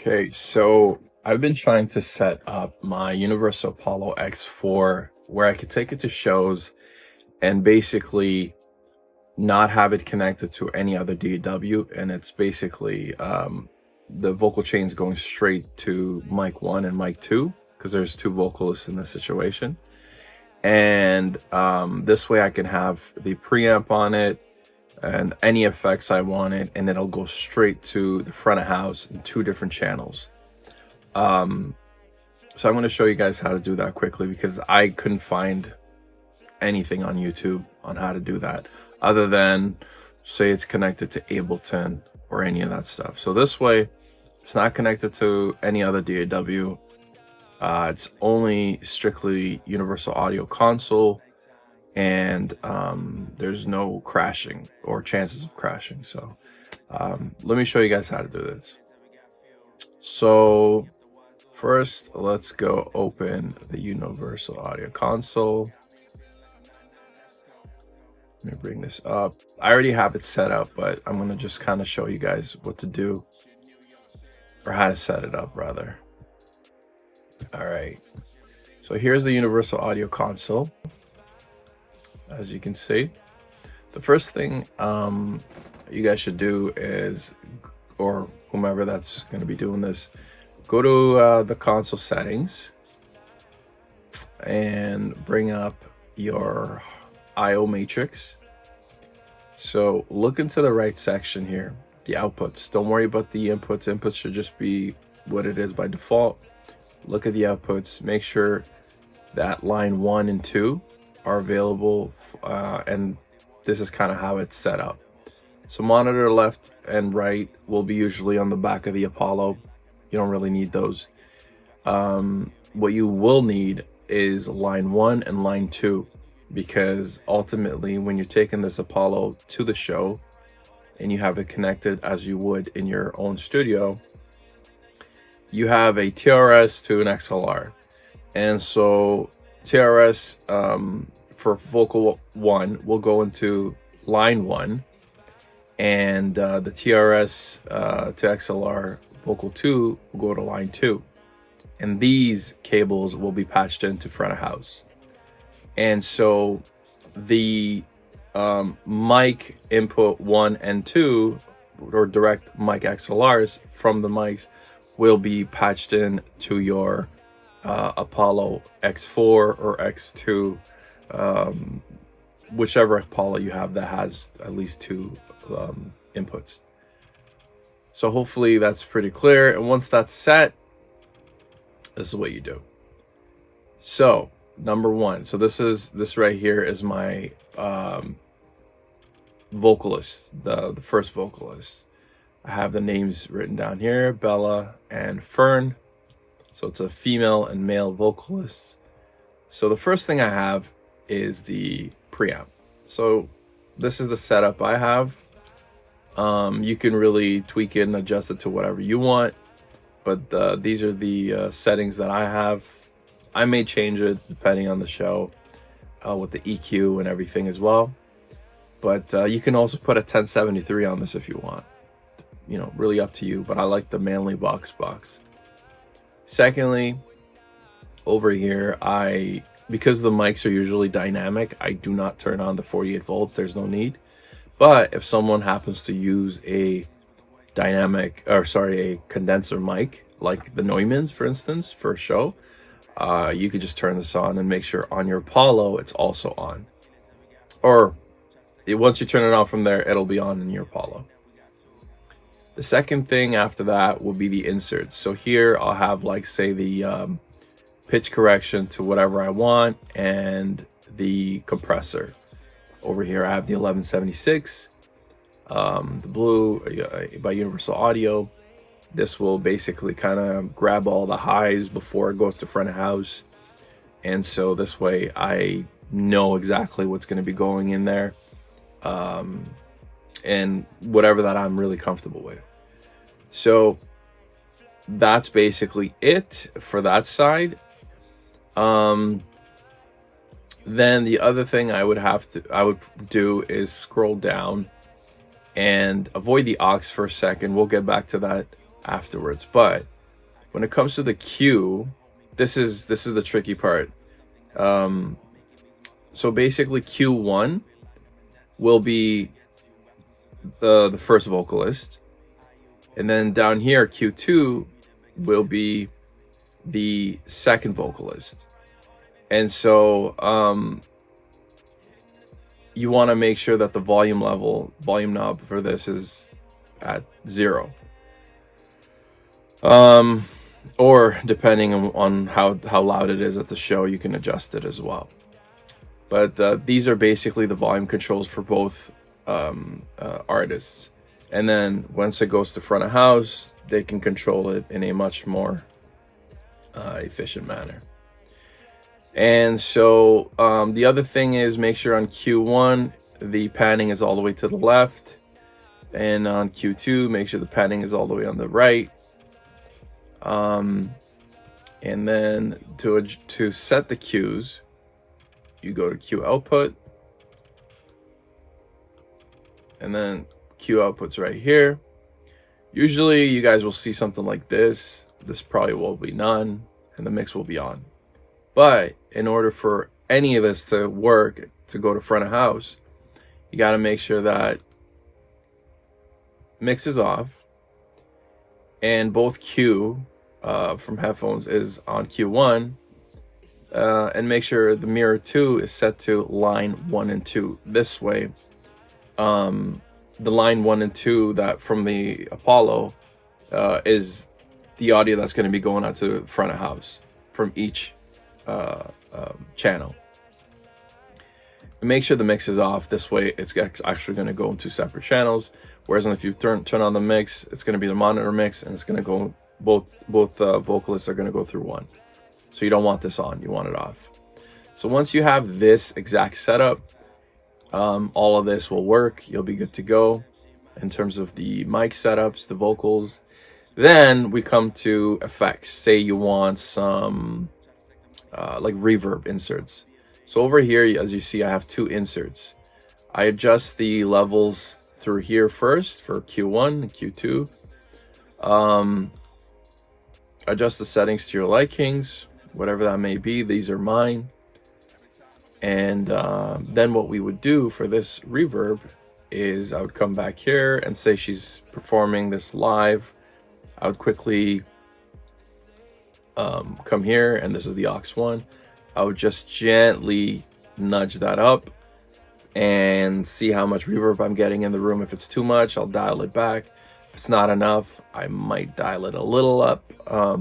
Okay, so I've been trying to set up my Universal Apollo X4 where I could take it to shows and basically not have it connected to any other DAW, and it's basically the vocal chains going straight to mic 1 and mic 2 because there's two vocalists in this situation. And this way I can have the preamp on it and any effects I wanted, and it'll go straight to the front of house in two different channels. So I'm going to show you guys how to do that quickly because I couldn't find anything on YouTube on how to do that other than say it's connected to Ableton or any of that stuff. So this way it's not connected to any other DAW. It's only strictly Universal Audio Console, and there's no crashing or chances of crashing. So let me show you guys how to do this. So first, let's go open the Universal Audio Console. Let me bring this up. I already have it set up, but I'm going to just kind of show you guys what to do, or how to set it up rather. All right, so here's the Universal Audio Console. As you can see, the first thing you guys should do is, or whomever that's going to be doing this, go to the console settings and bring up your IO matrix. So look into the right section here, the outputs. Don't worry about the inputs. Inputs should just be what it is by default. Look at the outputs, make sure that line 1 and 2 are available, and this is kind of how it's set up. So monitor left and right will be usually on the back of the Apollo. You don't really need those. What you will need is line 1 and line 2, because ultimately when you're taking this Apollo to the show and you have it connected as you would in your own studio, you have a TRS to an XLR. And so TRS for vocal 1 will go into line 1, and the TRS to XLR vocal 2 will go to line 2. And these cables will be patched into front of house. And so the mic input 1 and 2, or direct mic XLRs from the mics, will be patched in to your Apollo X4 or X2, whichever Apollo you have that has at least two inputs. So hopefully that's pretty clear. And once that's set, this is what you do. So number 1, so this right here is my vocalist, the first vocalist. I have the names written down here, Bella and Fern. So it's a female and male vocalists. So the first thing I have is the preamp. So this is the setup I have. You can really tweak it and adjust it to whatever you want, but these are the settings that I have. I may change it depending on the show with the EQ and everything as well. But you can also put a 1073 on this if you want. You know, really up to you, but I like the Manly box. Secondly, over here, because the mics are usually dynamic, I do not turn on the 48 volts. There's no need. But if someone happens to use a a condenser mic, like the Neumanns, for instance, for a show, you could just turn this on and make sure on your Apollo it's also on. Or once you turn it on from there, it'll be on in your Apollo. The second thing after that will be the inserts. So here I'll have, like, say, the pitch correction to whatever I want, and the compressor. Over here I have the 1176, the blue by Universal Audio. This will basically kind of grab all the highs before it goes to front of house. And so this way I know exactly what's going to be going in there. And whatever that I'm really comfortable with. So that's basically it for that side. Then the other thing I would do is scroll down and avoid the aux for a second. We'll get back to that afterwards. But When it comes to the Q, this is the tricky part. So basically Q1 will be the first vocalist, and then down here Q2 will be the second vocalist. And so you want to make sure that the volume knob for this is at 0. Or depending on how loud it is at the show, you can adjust it as well. But these are basically the volume controls for both artists. And then once it goes to front of house, they can control it in a much more efficient manner. And so the other thing is, make sure on Q1 the panning is all the way to the left, and on Q2 make sure the panning is all the way on the right. And then to set the Qs, you go to Q output, and then Q output's right here. Usually you guys will see something like this. This probably will be none, and the mix will be on. But in order for any of this to work, to go to front of house, you got to make sure that mix is off, and both Q from headphones is on Q1, and make sure the mirror 2 is set to line 1 and 2. This way, the line 1 and 2 that from the Apollo is the audio that's going to be going out to the front of house from each channel. And make sure the mix is off. This way it's actually going to go into separate channels, whereas if you turn on the mix, it's going to be the monitor mix, and it's going to go both vocalists are going to go through one. So you don't want this on, you want it off. So once you have this exact setup, all of this will work. You'll be good to go in terms of the mic setups, the vocals. Then we come to effects. Say you want some like reverb inserts. So over here, as you see, I have 2 inserts. I adjust the levels through here first for Q1 and Q2. Adjust the settings to your likings, whatever that may be. These are mine. And then what we would do for this reverb is I would come back here and say she's performing this live. I would quickly come here, and this is the aux 1. I would just gently nudge that up and see how much reverb I'm getting in the room. If it's too much, I'll dial it back. If it's not enough, I might dial it a little up. But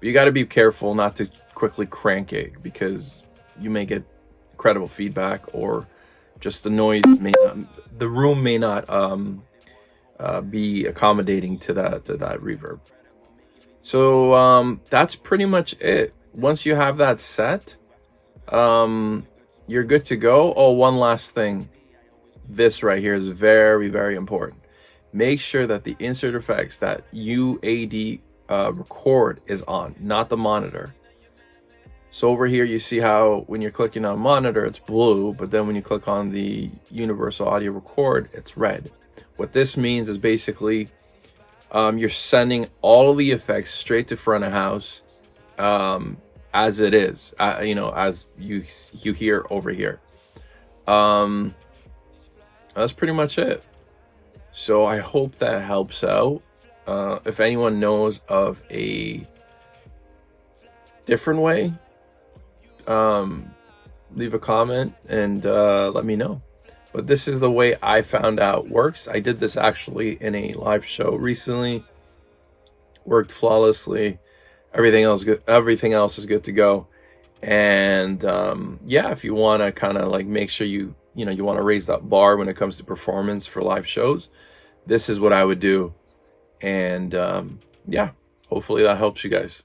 you got to be careful not to quickly crank it, because you may get incredible feedback, or just the noise the room may not be accommodating to that reverb. So that's pretty much it. Once you have that set, you're good to go. Oh, one last thing. This right here is very, very important. Make sure that the insert effects that UAD record is on, not the monitor. So over here, you see how when you're clicking on monitor, it's blue, but then when you click on the universal audio record, it's red. What this means is basically you're sending all of the effects straight to front of house as it is, as you hear over here. That's pretty much it. So I hope that helps out. If anyone knows of a different way, leave a comment and let me know. But this is the way I found out works. I did this actually in a live show recently. Worked flawlessly. Everything else is good to go. And yeah, if you want to kind of like make sure you want to raise that bar when it comes to performance for live shows, this is what I would do. And yeah, hopefully that helps you guys.